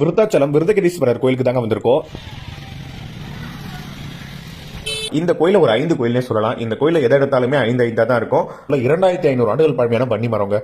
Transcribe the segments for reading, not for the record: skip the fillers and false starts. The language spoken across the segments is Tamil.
விருத்தாச்சலம் விருதகிரீஸ்வரர் கோயிலுக்கு தாங்க வந்திருக்கோம். இந்த கோயில ஒரு 5 கோயில்னே சொல்லலாம். இந்த கோயில எதை எடுத்தாலுமே 5 தான் இருக்கும். 2500 ஆண்டுகள் பழமையான பண்ணி மரங்க.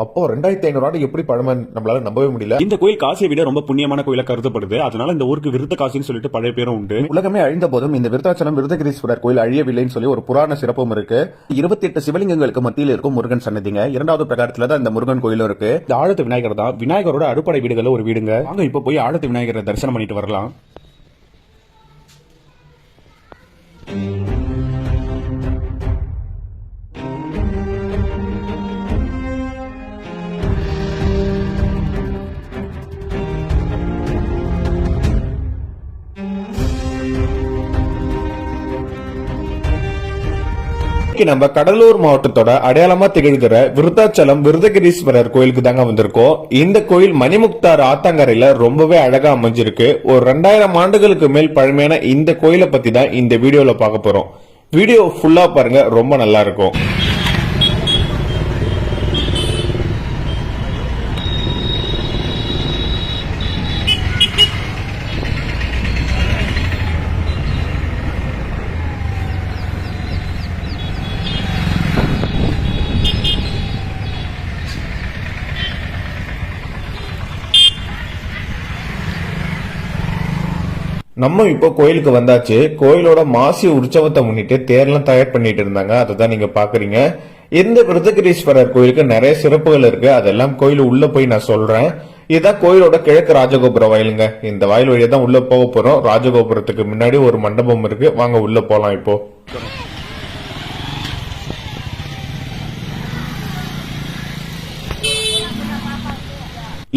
அப்போ 2500 ஆண்டு எப்படி பழமை நம்மளால நம்பவே முடியல. இந்த கோயில் காசியை விட ரொம்ப புண்ணியமான கோயிலா கருதப்படுது. அதனால இந்த ஊருக்கு விருத்த காசின்னு சொல்லிட்டு பழைய பேரும் உண்டு. உலகமே அழிந்த போதும் இந்த விருத்தாச்சலம் விருதகிரீஸ்வரர் கோயில் அழியவில்லைன்னு சொல்லி ஒரு புராண சிறப்பும் இருக்கு. 28 சிவலிங்கங்களுக்கு மத்தியில் இருக்கும் முருகன் சன்னதிங்க. 2வது பிரகாரத்துல தான் இந்த முருகன் கோயிலும் இருக்கு. இந்த ஆழத்து விநாயகர் தான் விநாயகரோட அறுபடை வீடுகள் ஒரு வீடுங்க. வாங்க இப்ப போய் ஆழத்து விநாயகரை தரிசனம் பண்ணிட்டு வரலாம். நம்ம கடலூர் மாவட்டத்தோட அடையாளமா திகழ்கிற விருத்தாச்சலம் விருதகிரீஸ்வரர் கோயிலுக்கு தாங்க வந்திருக்கோம். இந்த கோயில் மணிமுக்தார் ஆத்தங்கரையில ரொம்பவே அழகா அமைஞ்சிருக்கு. ஒரு 2000 ஆண்டுகளுக்கு மேல் பழமையான இந்த கோயிலை பத்தி தான் இந்த வீடியோல பார்க்க போறோம். வீடியோ ஃபுல்லா பாருங்க, ரொம்ப நல்லா இருக்கும். நம்ம இப்போ கோயிலுக்கு வந்தாச்சு. கோயிலோட மாசி உற்சவத்தை முன்னிட்டு தேர்லாம் தயார் பண்ணிட்டு இருந்தாங்க. அதை தான் நீங்க பாக்குறீங்க. இந்த விருதகிரீஸ்வரர் கோயிலுக்கு நிறைய சிறப்புகள் இருக்கு. அதெல்லாம் கோயில் உள்ள போய் நான் சொல்றேன். இதுதான் கோயிலோட கிழக்கு ராஜகோபுர வாயிலுங்க. இந்த வாயில் வழியா தான் உள்ள போக போறோம். ராஜகோபுரத்துக்கு முன்னாடி ஒரு மண்டபம் இருக்கு. வாங்க உள்ள போலாம் இப்போ.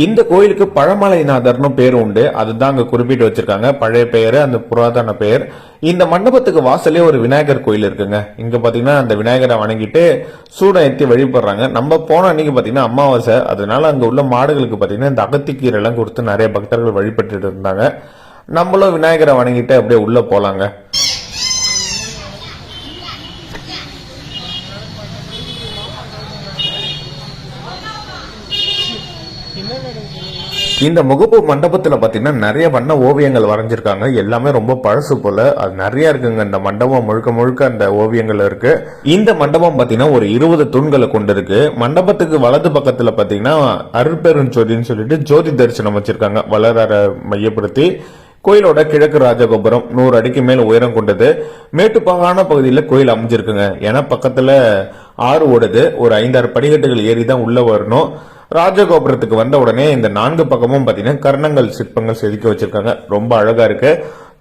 இந்த கோயிலுக்கு பழமலைநாதர்னு பேர் உண்டு. அதுதான் அங்க குறிப்பிட்டு வச்சிருக்காங்க. பழைய பெயரு, அந்த புராதன பெயர். இந்த மண்டபத்துக்கு வாசலே ஒரு விநாயகர் கோயில் இருக்குங்க. இங்க பாத்தீங்கன்னா அந்த விநாயகரை வணங்கிட்டு சூடம் ஏற்றி வழிபடுறாங்க. நம்ம போன அன்னைக்கு பாத்தீங்கன்னா அமாவாசை, அதனால அங்க உள்ள மாடுகளுக்கு பாத்தீங்கன்னா இந்த அகத்திக்கீரை எல்லாம் கொடுத்து நிறைய பக்தர்கள் வழிபட்டு இருந்தாங்க. நம்மளும் விநாயகரை வணங்கிட்டு அப்படியே உள்ள போலாங்க. இந்த முகப்பு மண்டபத்துல பாத்தீங்கன்னா நிறைய வண்ண ஓவியங்கள் வரைஞ்சிருக்காங்க. எல்லாமே ரொம்ப பழசு போல. அது நிறைய இருக்குங்க. இந்த மண்டபம் முழுக்க முழுக்க அந்த ஓவியங்கள் இருக்கு. இந்த மண்டபம் பாத்தீங்கன்னா ஒரு 20 தூண்களை கொண்டு இருக்கு. மண்டபத்துக்கு வலது பக்கத்துல பாத்தீங்கன்னா அருட்பெருஞ்சோதின்னு சொல்லிட்டு ஜோதி தரிசனம் வச்சிருக்காங்க. வளர மையப்படுத்தி கோயிலோட கிழக்கு ராஜகோபுரம் 100 அடிக்கு மேல் உயரம் கொண்டது. மேட்டுப்பாங்கான பகுதியில் கோயில் அமைஞ்சிருக்குங்க. ஏன்னா பக்கத்துல ஆறு ஓடுது. ஒரு 5-6 படிக்கட்டுகள் ஏறி தான் உள்ள வரணும். ராஜகோபுரத்துக்கு வந்த உடனே இந்த 4 பக்கமும் பாத்தீங்கன்னா கர்ணங்கள் சிற்பங்கள் செதுக்கி வச்சிருக்காங்க. ரொம்ப அழகா இருக்கு.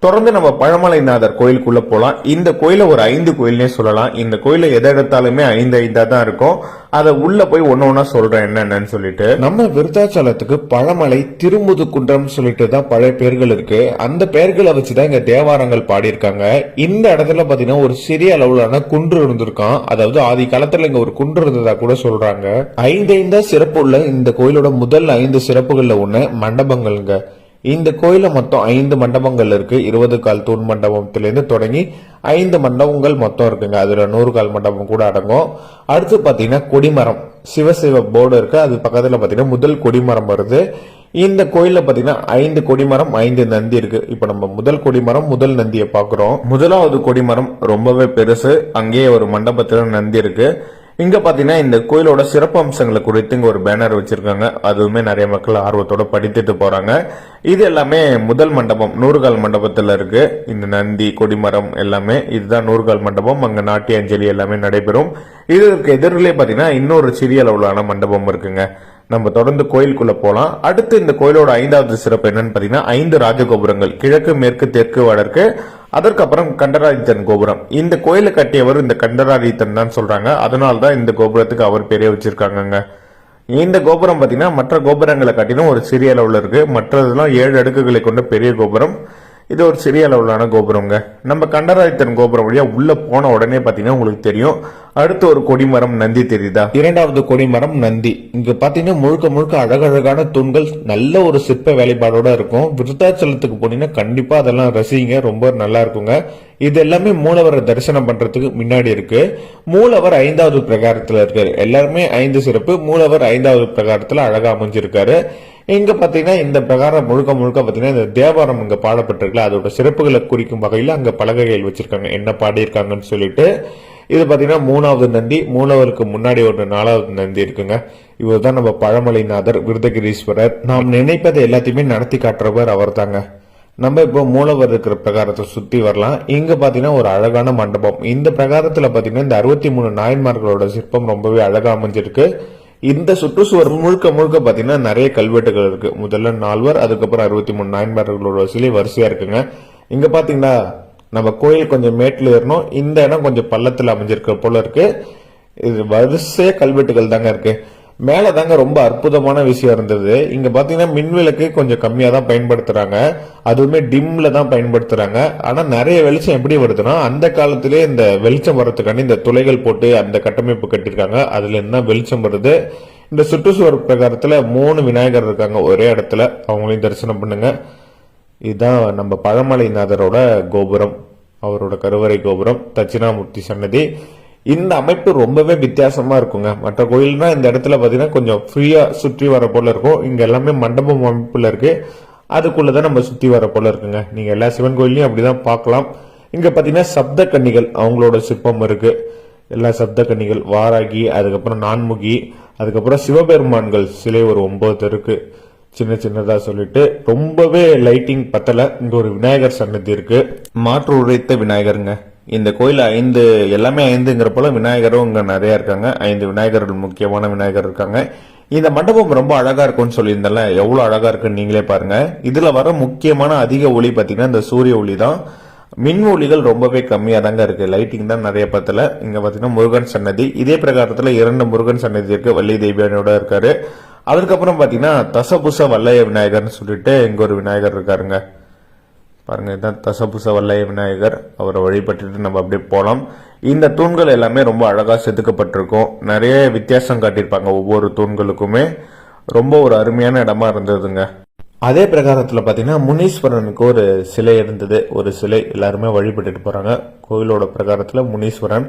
தொடர்ந்து நம்ம பழமலைநாதர் கோயிலுக்குள்ள போலாம். இந்த கோயில ஒரு 5 கோயில்னே சொல்லலாம். இந்த கோயில எதை எடுத்தாலுமே 5 தான் இருக்கும். அதை உள்ள போய் ஒன்னொன்னா சொல்றேன் என்னன்னு சொல்லிட்டு. நம்ம விருத்தாச்சலத்துக்கு பழமலை திருமுதுகுன்றம் சொல்லிட்டு தான் பழைய பேர்கள் இருக்கு. அந்த பெயர்களை வச்சுதான் இங்க தேவாரங்கள் பாடியிருக்காங்க. இந்த இடத்துல பாத்தீங்கன்னா ஒரு சிறிய அளவிலான குன்று இருந்திருக்கான். அதாவது ஆதி காலத்துல இங்க ஒரு குன்று இருந்ததா கூட சொல்றாங்க. 5 சிறப்பு உள்ள இந்த கோயிலோட முதல் 5 சிறப்புகள்ல ஒண்ணு மண்டபங்கள்ங்க. இந்த கோயில மொத்தம் 5 மண்டபங்கள் இருக்கு. 20 கால் தூண் மண்டபத்திலிருந்து தொடங்கி 5 மண்டபங்கள் மொத்தம் இருக்குங்க. அதுல 100 கால் மண்டபம் கூட அடங்கும். அடுத்து பாத்தீங்கன்னா கொடிமரம், சிவசிவ போர்டு இருக்கு. அது பக்கத்துல பாத்தீங்கன்னா முதல் கொடிமரம் வருது. இந்த கோயில்ல பாத்தீங்கன்னா 5 கொடிமரம், 5 நந்தி இருக்கு. இப்ப நம்ம முதல் கொடிமரம், முதல் நந்தியை பாக்குறோம். முதலாவது கொடிமரம் ரொம்பவே பெருசு. அங்கேயே ஒரு மண்டபத்துல நந்தி இருக்கு. இங்க பாத்தீங்கன்னா இந்த கோயிலோட சிறப்பு அம்சங்களை குறித்து இங்க ஒரு பேனர் வச்சிருக்காங்க. அதுவுமே நிறைய மக்கள் ஆர்வத்தோட படித்துட்டு போறாங்க. இது எல்லாமே முதல் மண்டபம் 100 கால் மண்டபத்துல இருக்கு. இந்த நந்தி, கொடிமரம் எல்லாமே இதுதான் 100 கால் மண்டபம். அங்க நாட்டிய அஞ்சலி எல்லாமே நடைபெறும். இதற்கு எதிரிலே பாத்தீங்கன்னா இன்னொரு சிறிய அளவிலான மண்டபம் இருக்குங்க. நம்ம தொடர்ந்து கோயிலுக்குள்ள போலாம். அடுத்து இந்த கோயிலோட 5வது சிறப்பு என்னன்னு பாத்தீங்கன்னா 5 ராஜகோபுரங்கள், கிழக்கு, மேற்கு, தெற்கு, வடக்கு. அதற்கப்புறம் கண்டராதித்தன் கோபுரம். இந்த கோயிலை கட்டியவர் இந்த கண்டராதித்தன் தான் சொல்றாங்க. அதனால்தான் இந்த கோபுரத்துக்கு அவர் பேரே வச்சிருக்காங்க. இந்த கோபுரம் பாத்தீங்கன்னா மற்ற கோபுரங்களை காட்டிலும் ஒரு சிறிய அளவுல இருக்கு. மற்றதெல்லாம் 7 அடுக்குகளை கொண்ட பெரிய கோபுரம். இது ஒரு சிறிய அளவிலான கோபுரங்க. நம்ம கண்டராதித்தன் கோபுரம் வழியா உள்ள போன உடனே பாத்தீங்கன்னா உங்களுக்கு தெரியும் அடுத்து ஒரு கொடிமரம் நந்தி தெரியுதா? 2வது கொடிமரம் நந்தி. இங்க பாத்தீங்கன்னா முழுக்க முழுக்க அழகழகான தூண்கள், நல்ல ஒரு சிற்ப வேலைப்பாடோட இருக்கும். விருத்தாச்சலத்துக்கு போனீங்கன்னா கண்டிப்பா அதெல்லாம் ரசிங்க, ரொம்ப நல்லா இருக்குங்க. இது எல்லாமே மூலவரை தரிசனம் பண்றதுக்கு முன்னாடி இருக்கு. மூலவர் 5வது பிரகாரத்துல இருக்காரு. எல்லாருமே 5 சிறப்பு. மூலவர் 5வது பிரகாரத்துல அழகா அமைஞ்சிருக்காரு. இங்க பாத்தீங்கன்னா இந்த பிரகாரம் முழுக்க முழுக்க பாத்தீங்கன்னா இந்த தேவாரம் இங்க பாடப்பட்டிருக்குல்ல அதோட சிறப்புகளை குறிக்கும் வகையில அங்க பலகைகள் வச்சிருக்காங்க என்ன பாடியிருக்காங்கன்னு சொல்லிட்டு. இது பாத்தீங்கன்னா 3வது நந்தி, மூலவருக்கு முன்னாடி ஒரு 4வது நந்தி இருக்குங்க. இவர் தான் நம்ம பழமலைநாதர் விருதகிரீஸ்வரர். நாம் நினைப்பதை எல்லாத்தையுமே நடத்தி காட்டுறவர் அவர் தாங்க. நம்ம இப்போ மூலவர் இருக்கிற பிரகாரத்தை சுத்தி வரலாம். இங்க பாத்தீங்கன்னா ஒரு அழகான மண்டபம். இந்த பிரகாரத்துல பாத்தீங்கன்னா இந்த 63 நாயன்மார்களோட சிற்பம் ரொம்பவே அழகா அமைஞ்சிருக்கு. இந்த சுற்றுச்சுவர் முழுக்க முழுக்க பாத்தீங்கன்னா நிறைய கல்வெட்டுகள் இருக்கு. முதல்ல 4வர், அதுக்கப்புறம் 63 நாயன்மார்களோட சிலை வரிசையா இருக்குங்க. இங்க பாத்தீங்கன்னா நம்ம கோயில் கொஞ்சம் மேட்ல ஏறணும். இந்த இடம் கொஞ்சம் பள்ளத்துல அமைஞ்சிருக்க போல இருக்கு. இது வரிசைய கல்வெட்டுகள் தாங்க இருக்கு. மேல தாங்க ரொம்ப அற்புதமான விஷயம் இருந்தது. இங்க பாத்தீங்கன்னா மின்விளக்கு கொஞ்சம் கம்மியா தான் பயன்படுத்துறாங்க, அதுவுமே டிம்ல தான் பயன்படுத்துறாங்க. ஆனா நிறைய வெளிச்சம் எப்படி வருதுன்னா அந்த காலத்திலே இந்த வெளிச்சம் வர்றதுக்காண்டி இந்த துளைகள் போட்டு அந்த கட்டமைப்பு கட்டிருக்காங்க. அதுல என்ன வெளிச்சம் வருது. இந்த சுற்றுச்சுவர் பிரகாரத்துல 3 விநாயகர் இருக்காங்க ஒரே இடத்துல, அவங்களையும் தரிசனம் பண்ணுங்க. இதுதான் நம்ம பழமலைநாதரோட கோபுரம், அவரோட கருவறை கோபுரம், தட்சிணாமூர்த்தி சன்னதி. இந்த அமைப்பு ரொம்பவே வித்தியாசமா இருக்குங்க. மற்ற கோயில்னா இந்த இடத்துல பாத்தீங்கன்னா கொஞ்சம் ஃப்ரீயா சுற்றி வர போல இருக்கும். இங்க எல்லாமே மண்டபம் அமைப்புல இருக்கு, அதுக்குள்ளதான் நம்ம சுத்தி வர போல இருக்குங்க. நீங்க எல்லா சிவன் கோயிலையும் அப்படிதான் பார்க்கலாம். இங்க பாத்தீங்கன்னா சப்த கன்னிகள் அவங்களோட சிற்பம் இருக்கு. எல்லா சப்த கன்னிகள், வாராகி, அதுக்கப்புறம் நான்முகி, அதுக்கப்புறம் சிவபெருமான்கள் சிலை ஒரு 9 இருக்கு சின்ன சின்னதா சொல்லிட்டு. ரொம்பவே லைட்டிங் பத்தல. இங்க ஒரு விநாயகர் சன்னதி இருக்கு, மாற்று உரைத்த விநாயகருங்க. இந்த கோயில் 5 எல்லாமே 5ங்கிற போல விநாயகரும் இங்க நிறைய இருக்காங்க. 5 விநாயகர்கள், முக்கியமான விநாயகர் இருக்காங்க. இந்த மண்டபம் ரொம்ப அழகா இருக்கும்னு சொல்லியிருந்தேன்ல, எவ்வளவு அழகா இருக்குன்னு நீங்களே பாருங்க. இதுல வர முக்கியமான அதிக ஒளி பாத்தீங்கன்னா இந்த சூரிய ஒளி தான். மின் ஒளிகள் ரொம்பவே கம்மியா தாங்க இருக்கு, லைட்டிங் தான் நிறைய பத்தல. இங்க பாத்தீங்கன்னா முருகன் சன்னதி, இதே பிரகாரத்துல 2 முருகன் சன்னதி இருக்கு, வள்ளி தேவியானோட இருக்காரு. அதுக்கப்புறம் பாத்தீங்கன்னா தசபுச வல்லைய விநாயகர்னு சொல்லிட்டு இங்க ஒரு விநாயகர் இருக்காருங்க. பாருங்க, இதுதான் தசபுச வல்லைய விநாயகர். அவரை வழிபட்டுட்டு நம்ம அப்படியே போலாம். இந்த தூண்கள் எல்லாமே ரொம்ப அழகா செதுக்கப்பட்டிருக்கும். நிறைய வித்தியாசம் காட்டியிருப்பாங்க ஒவ்வொரு தூண்களுக்குமே. ரொம்ப ஒரு அருமையான இடமா இருந்ததுங்க. அதே பிரகாரத்துல பாத்தீங்கன்னா முனீஸ்வரனுக்கு ஒரு சிலை இருந்தது. ஒரு சிலை எல்லாருமே வழிபட்டுட்டு போறாங்க. கோயிலோட பிரகாரத்துல முனீஸ்வரன்.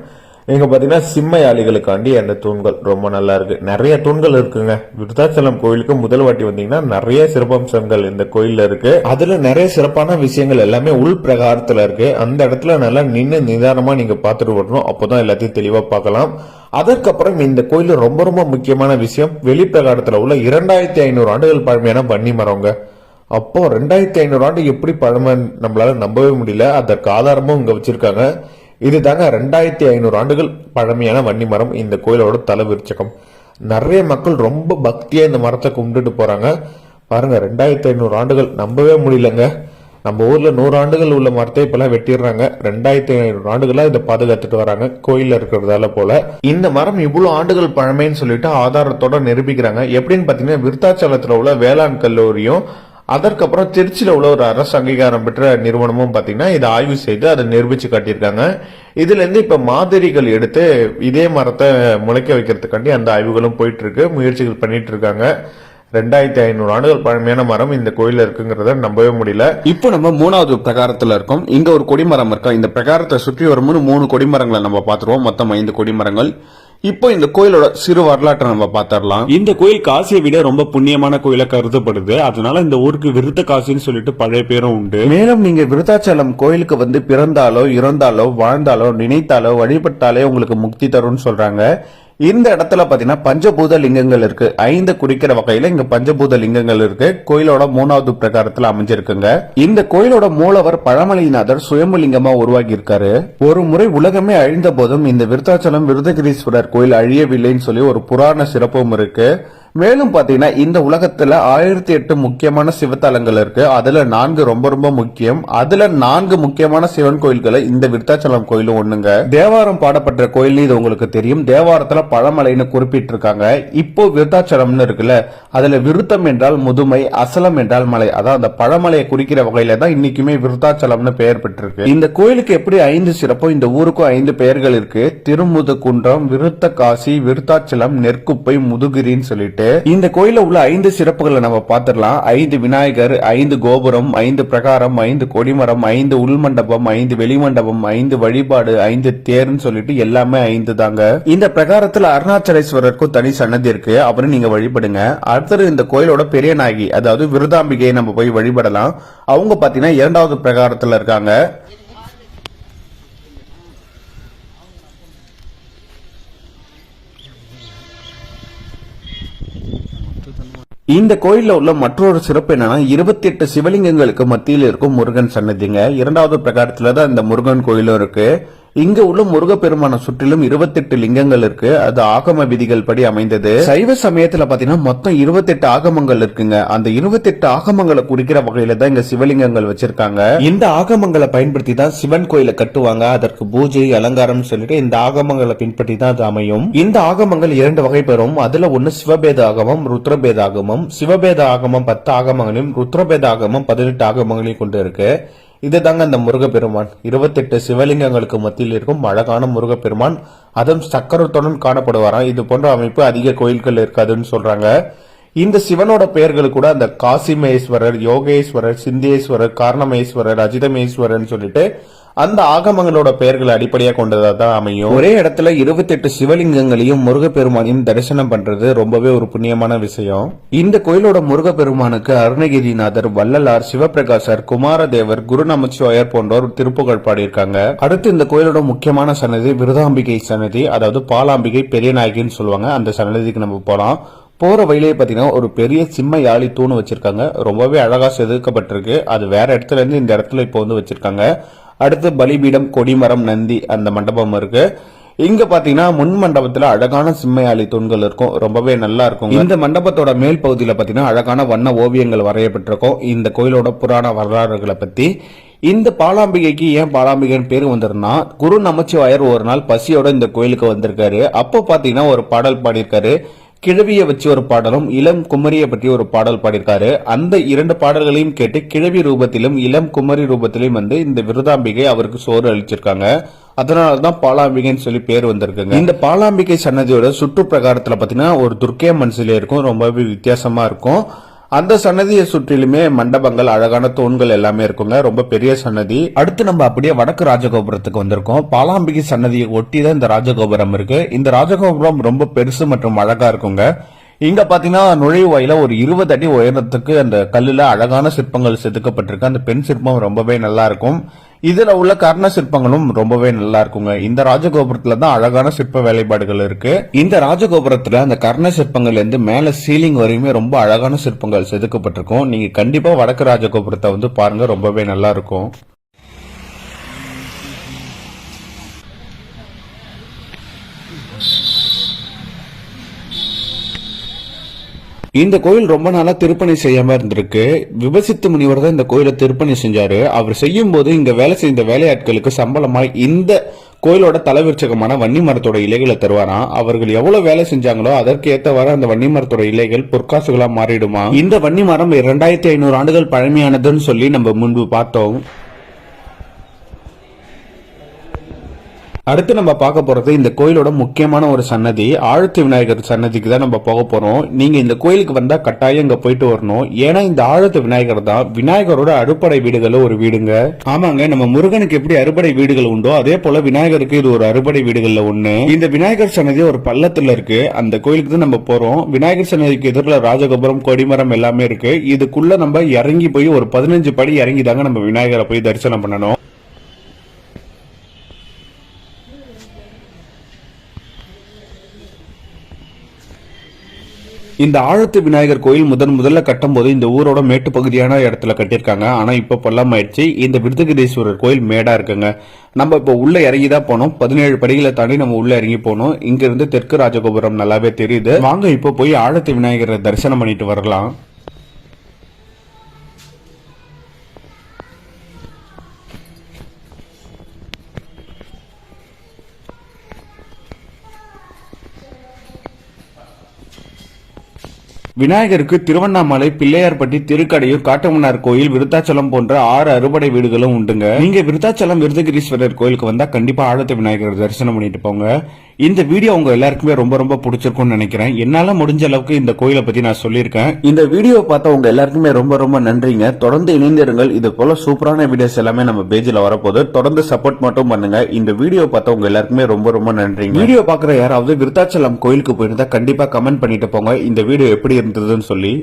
இங்க பாத்தீங்கன்னா சிம்மயாளிகளுக்காண்டி அந்த தூண்கள் ரொம்ப நல்லா இருக்கு. நிறைய தூண்கள் இருக்குங்க. விருத்தாச்சலம் கோயிலுக்கு முதல் வாட்டி வந்தீங்கன்னா நிறைய சிறப்பம்சங்கள் இந்த கோயில்ல இருக்கு. அதுல நிறைய சிறப்பான விஷயங்கள் எல்லாமே உள் பிரகாரத்துல இருக்கு. அந்த இடத்துல நல்லா நின்று நிதானமா நீங்க பாத்துட்டு வரணும், அப்போதான் எல்லாத்தையும் தெளிவா பார்க்கலாம். அதற்கப்புறம் இந்த கோயில் ரொம்ப ரொம்ப முக்கியமான விஷயம், வெளிப்பிரகாரத்துல உள்ள 2500 ஆண்டுகள் பழமையான வன்னி மரங்க. அப்போ 2500 ஆண்டு எப்படி பழமை நம்மளால நம்பவே முடியல. அதற்கு ஆதாரமும் இங்க வச்சிருக்காங்க. இது தாங்க 2500 ஆண்டுகள் பழமையான வன்னி மரம், இந்த கோயிலோட தல விருட்சகம். நிறைய மக்கள் ரொம்ப பக்தியா இந்த மரத்தை கும்பிட்டுட்டு போறாங்க. பாருங்க, 2500 ஆண்டுகள் நம்பவே முடியலங்க. நம்ம ஊர்ல 100 ஆண்டுகள் உள்ள மரத்தை இப்பெல்லாம் வெட்டிடுறாங்க. 2500 ஆண்டுகளா இதை பாதுகாத்துட்டு வராங்க, கோயில்ல இருக்கிறதால போல. இந்த மரம் இவ்வளவு ஆண்டுகள் பழமைன்னு சொல்லிட்டு ஆதாரத்தோட நிரூபிக்கிறாங்க. எப்படின்னு பாத்தீங்கன்னா விருத்தாச்சலத்துல உள்ள வேளாண் கல்லூரியும் அதற்கப்புறம் திருச்சியில உள்ள ஒரு அரசு அங்கீகாரம் பெற்ற நிறுவனமும் பாத்தீங்கன்னா இதை ஆய்வு செய்து அதை நிரூபிச்சு காட்டியிருக்காங்க. இதுல இருந்து இப்ப மாதிரிகள் எடுத்து இதே மரத்தை முளைக்க வைக்கிறதுக்காண்டி அந்த ஆய்வுகளும் போயிட்டு இருக்கு, முயற்சிகள் பண்ணிட்டு இருக்காங்க. 2500 ஆண்டுகள் பழமையான மரம் இந்த கோயில இருக்குங்கிறத நம்பவே முடியல. இப்போ நம்ம 3வது பிரகாரத்துல இருக்கோம். இங்க ஒரு கொடிமரம் இருக்கா. இந்த பிரகாரத்தை சுற்றி வரும்போது 3 கொடிமரங்களை நம்ம பாத்துருவோம். மொத்தம் 5 கொடிமரங்கள். இப்போ இந்த கோயிலோட சிறு வரலாற்றை நம்ம பாத்திரலாம். இந்த கோயில் காசியை விட ரொம்ப புண்ணியமான கோயிலா கருதப்படுது. அதனால இந்த ஊருக்கு விருத்த காசின்னு சொல்லிட்டு பழைய பேரும் உண்டு. மேலும் நீங்க விருத்தாச்சலம் கோயிலுக்கு வந்து பிறந்தாலோ இறந்தாலோ வாழ்ந்தாலோ நினைத்தாலோ வழிபட்டாலே உங்களுக்கு முக்தி தரும்னு சொல்றாங்க. இந்த இடத்துல பாத்தீங்கன்னா பஞ்சபூத லிங்கங்கள் இருக்கு. 5 குறிக்கிற வகையில இங்க பஞ்சபூத லிங்கங்கள் இருக்கு. கோயிலோட 3வது பிரகாரத்துல அமைஞ்சிருக்குங்க. இந்த கோயிலோட மூலவர் பழமலைநாதர் சுயம்புலிங்கமா உருவாகி இருக்காரு. ஒரு முறை உலகமே அழிந்த போதும் இந்த விருத்தாச்சலம் விருதகிரீஸ்வரர் கோயில் அழியவில்லைன்னு சொல்லி ஒரு புராண சிறப்பும் இருக்கு. மேலும் பாத்தீங்கன்னா இந்த உலகத்துல 1008 முக்கியமான சிவத்தலங்கள் இருக்கு. அதுல 4 ரொம்ப ரொம்ப முக்கியம். அதுல 4 முக்கியமான சிவன் கோயில்களை இந்த விருத்தாச்சலம் கோயிலும் ஒண்ணுங்க. தேவாரம் பாடப்பட்ட கோயில் இது உங்களுக்கு தெரியும். தேவாரத்துல பழமலைன்னு குறிப்பிட்டிருக்காங்க. இப்போ விருத்தாச்சலம்னு இருக்குல்ல, அதுல விருத்தம் என்றால் முதுமை, அசலம் என்றால் மலை, அதான் அந்த பழமலையை குறிக்கிற வகையில தான் இன்னைக்குமே விருத்தாச்சலம்னு பெயர் பெற்றிருக்கு. இந்த கோயிலுக்கு எப்படி 5 சிறப்போ இந்த ஊருக்கும் 5 பெயர்கள் இருக்கு. திருமுதுகுன்றம், விருத்த காசி, விருத்தாச்சலம், நெற்குப்பை, முதுகிரின்னு சொல்லிட்டு இருக்கு. இந்த கோயில உள்ள 5 சிறப்புகளை நம்ம பார்த்திடலாம். 5 விநாயகர், 5 கோபுரம், 5 பிரகாரம், 5 கொடிமரம், 5 உள்மண்டபம், 5 வெளிமண்டபம், 5 வழிபாடு, 5 தேர்ன்னு சொல்லிட்டு எல்லாமே 5 தாங்க. இந்த பிரகாரத்துல அருணாச்சலேஸ்வரருக்கும் தனி சன்னதி இருக்கு, அவரும் நீங்க வழிபடுங்க. அடுத்தது இந்த கோயிலோட பெரிய நாயகி அதாவது விருதாம்பிகையை நம்ம போய் வழிபடலாம். அவங்க பாத்தீங்கன்னா 2வது பிரகாரத்துல இருக்காங்க. இந்த கோயில்ல உள்ள மற்றொரு சிறப்பு என்னன்னா 28 சிவலிங்கங்களுக்கு மத்தியில் இருக்கும் முருகன் சன்னதிங்க. 2வது பிரகாரத்துல தான் இந்த முருகன் கோயிலும் இருக்கு. இங்க உள்ள முருகப்பெருமான சுற்றிலும் 28 லிங்கங்கள் இருக்கு. அது ஆகம விதிகள் படி அமைந்தது. சைவ சமயத்துல பாத்தீங்கன்னா மொத்தம் 28 ஆகமங்கள் இருக்குங்க. அந்த 28 ஆகமங்களை குறிக்கிற வகையில தான் இங்க சிவலிங்கங்கள் வச்சிருக்காங்க. இந்த ஆகமங்களை பயன்படுத்தி தான் சிவன் கோயிலை கட்டுவாங்க. அதற்கு பூஜை அலங்காரம் சொல்லிட்டு இந்த ஆகமங்களை பின்பற்றி தான் அது அமையும். இந்த ஆகமங்கள் 2 வகைப்பெறும். அதுல ஒன்னு சிவபேத ஆகமம், ருத்ரபேத ஆகமம். சிவபேத ஆகமம் 10 ஆகமங்களையும், ருத்ரபேத ஆகமம் 18 ஆகமங்களையும் கொண்டு இருக்கு. இதுதாங்க அந்த முருகப்பெருமான். 28 சிவலிங்கங்களுக்கு மத்தியில் இருக்கும் அழகான முருகப்பெருமான். அதுவும் சக்கரத்துடன் காணப்படுவாராம். இது போன்ற அமைப்பு அதிக கோயில்கள் இருக்காதுன்னு சொல்றாங்க. இந்த சிவனோட பெயர்கள் கூட அந்த காசிமேஸ்வரர், யோகேஸ்வரர், சிந்தேஸ்வரர், காரணமேஸ்வரர், அஜிதமேஸ்வரர் சொல்லிட்டு அந்த ஆகமங்களோட பெயர்களை அடிப்படையா கொண்டதா தான் அமையும். ஒரே இடத்துல 28 சிவலிங்கங்களையும் முருகப்பெருமானையும் தரிசனம் பண்றது ரொம்பவே ஒரு புண்ணியமான விஷயம். இந்த கோயிலோட முருகப்பெருமானுக்கு அருணகிரிநாதர், வள்ளலார், சிவபிரகாசர், குமாரதேவர், குரு நமச்சிவாயர் போன்றோர் திருப்புகழ் பாடியிருக்காங்க. அடுத்து இந்த கோயிலோட முக்கியமான சன்னதி விருதாம்பிகை சன்னதி, அதாவது பாலாம்பிகை பெரிய நாயகின்னு சொல்லுவாங்க. அந்த சன்னதிக்கு நம்ம போலாம். போற வழியிலே பாத்தீங்கன்னா ஒரு பெரிய சிம்ம யாழி தூண் வச்சிருக்காங்க. ரொம்பவே அழகா செதுக்கப்பட்டிருக்கு. அது வேற இடத்துல இருந்து இந்த இடத்துல இப்போ வந்து வச்சிருக்காங்க. அடுத்து பலிபீடம், கொடிமரம், நந்தி அந்த மண்டபம் இருக்கு. இங்க பாத்தீங்கன்னா முன் மண்டபத்துல அழகான சிம்மையாளி தூண்கள் இருக்கும். ரொம்பவே நல்லா இருக்கும். இந்த மண்டபத்தோட மேல் பகுதியில பாத்தீங்கன்னா அழகான வண்ண ஓவியங்கள் வரையப்பட்டிருக்கும். இந்த கோயிலோட புராண வரலாறுகளை பத்தி. இந்த பாலாம்பிகைக்கு ஏன் பாலாம்பிகைன்னு பேரு வந்திருந்தா, குரு நமச்சிவாயர் ஒரு நாள் பசியோட இந்த கோயிலுக்கு வந்திருக்காரு. அப்போ பாத்தீங்கன்னா ஒரு பாடல் பாடியிருக்காரு. கிழவிய வச்சு ஒரு பாடலும், இளம் குமரியை பற்றி ஒரு பாடல் பாடியிருக்காரு. அந்த 2 பாடல்களையும் கேட்டு கிழவி ரூபத்திலும் இளம் குமரி ரூபத்திலும் வந்து இந்த விருதாம்பிகை அவருக்கு சோறு அளிச்சிருக்காங்க. அதனாலதான் பாலாம்பிகைன்னு சொல்லி பேர் வந்திருக்குங்க. இந்த பாலாம்பிகை சன்னதியோட சுற்று பிரகாரத்துல பாத்தீங்கன்னா ஒரு துர்க்கையம்மன் சிலை இருக்கும். ரொம்பவே வித்தியாசமா இருக்கும். அந்த சன்னதியை சுற்றிலுமே மண்டபங்கள், அழகான தூண்கள் எல்லாமே இருக்குங்க. ரொம்ப பெரிய சன்னதி. அடுத்து நம்ம அப்படியே வடக்கு ராஜகோபுரத்துக்கு வந்திருக்கோம். பாலாம்பிகை சன்னதியை ஒட்டி தான் இந்த ராஜகோபுரம் இருக்கு. இந்த ராஜகோபுரம் ரொம்ப பெருசு மற்றும் அழகா இருக்குங்க. இங்க பாத்தீங்கன்னா நுழைவு வாயில ஒரு 20 அடி உயரத்துக்கு அந்த கல்லுல அழகான சிற்பங்கள் செதுக்கப்பட்டிருக்கு. அந்த பெண் சிற்பம் ரொம்பவே நல்லா இருக்கும். இதுல உள்ள கர்ண சிற்பங்களும் ரொம்பவே நல்லா இருக்குங்க. இந்த ராஜகோபுரத்துல தான் அழகான சிற்ப வேலைப்பாடுகள் இருக்கு. இந்த ராஜகோபுரத்துல அந்த கர்ண சிற்பங்கள்ல இருந்து மேல சீலிங் வரையுமே ரொம்ப அழகான சிற்பங்கள் செதுக்கப்பட்டிருக்கும். நீங்க கண்டிப்பா வடக்கு ராஜகோபுரத்தை வந்து பாருங்க, ரொம்பவே நல்லா இருக்கும். இந்த கோயில் ரொம்ப நாளா திருப்பணி செய்யாம இருந்திருக்கு. விபசித்து முனிவர் தான் இந்த கோயிலை திருப்பணி செஞ்சாரு. அவர் செய்யும் போது இங்க வேலை செய்த வேலையாட்களுக்கு சம்பளமா இந்த கோயிலோட தலைவிருச்சகமான வன்னி மரத்தோட இலைகளை தருவாராம். அவர்கள் எவ்வளவு வேலை செஞ்சாங்களோ அதற்கு ஏற்றவாறு அந்த வன்னி மரத்தோட இலைகள் பொற்காசுகளா மாறிடுமா. இந்த வன்னி மரம் 2500 ஆண்டுகள் பழமையானதுன்னு சொல்லி நம்ம முன்பு பார்த்தோம். அடுத்து நம்ம பார்க்க போறது இந்த கோயிலோட முக்கியமான ஒரு சன்னதி, ஆழத்தி விநாயகர் சன்னதிக்கு தான் நம்ம போக போறோம். நீங்க இந்த கோயிலுக்கு வந்தா கட்டாயம் இங்க போயிட்டு வரணும். ஏன்னா இந்த ஆழத்து விநாயகர் தான் விநாயகரோட அறுபடை வீடுகள் ஒரு வீடுங்க. ஆமாங்க, நம்ம முருகனுக்கு எப்படி அறுபடை வீடுகள் உண்டோ அதே போல விநாயகருக்கு இது ஒரு அறுபடை வீடுகள்ல ஒண்ணு. இந்த விநாயகர் சன்னதி ஒரு பள்ளத்துல இருக்கு. அந்த கோயிலுக்கு தான் நம்ம போறோம். விநாயகர் சன்னதிக்கு எதிரில் ராஜகோபுரம், கொடிமரம் எல்லாமே இருக்கு. இதுக்குள்ள நம்ம இறங்கி போய் ஒரு 15 படி இறங்கி தாங்க நம்ம விநாயகரை போய் தரிசனம் பண்ணணும். இந்த ஆழத்து விநாயகர் கோயில் முதல்ல கட்டும் போது இந்த ஊரோட மேட்டு பகுதியான இடத்துல கட்டியிருக்காங்க. ஆனா இப்ப பள்ளம் ஆயிடுச்சு. இந்த விருதகிரீஸ்வரர் கோயில் மேடா இருக்குங்க. நம்ம இப்ப உள்ள இறங்கி தான் போனோம். 17 படிகளை தாண்டி நம்ம உள்ள இறங்கி போனோம். இங்க இருந்து தெற்கு ராஜகோபுரம் நல்லாவே தெரியுது. வாங்க இப்ப போய் ஆழத்து விநாயகரை தரிசனம் பண்ணிட்டு வரலாம். விநாயகருக்கு திருவண்ணாமலை, பிள்ளையார்பட்டி, திருக்கடையூர், காட்டுமன்னார் கோயில், விருத்தாச்சலம் போன்ற 6 அறுபடை வீடுகளும் உண்டுங்க. நீங்க விருத்தாச்சலம் விருதகிரீஸ்வரர் கோயிலுக்கு வந்தா கண்டிப்பா ஆழத்து விநாயகர் தரிசனம் பண்ணிட்டு போங்க. இந்த வீடியோ உங்க எல்லாருக்குமே ரொம்ப ரொம்ப பிடிச்சிருக்கும்னு நினைக்கிறேன். என்னால முடிஞ்ச அளவுக்கு இந்த கோயிலை பத்தி நான் சொல்லியிருக்கேன். இந்த வீடியோ பார்த்த உங்க எல்லாருக்குமே ரொம்ப ரொம்ப நன்றிங்க. தொடர்ந்து இணைந்திருங்கள். இது போல சூப்பரான வீடியோஸ் எல்லாமே நம்ம பேஜ்ல வரப்போகுது. தொடர்ந்து சப்போர்ட் மட்டும் பண்ணுங்க. இந்த வீடியோ பார்த்த உங்க எல்லாருக்குமே ரொம்ப ரொம்ப நன்றிங்க. வீடியோ பாக்குற யாராவது விருத்தாச்சலம் கோயிலுக்கு போயிருந்தா கண்டிப்பா கமெண்ட் பண்ணிட்டு போங்க இந்த வீடியோ எப்படி இருந்ததுன்னு சொல்லி.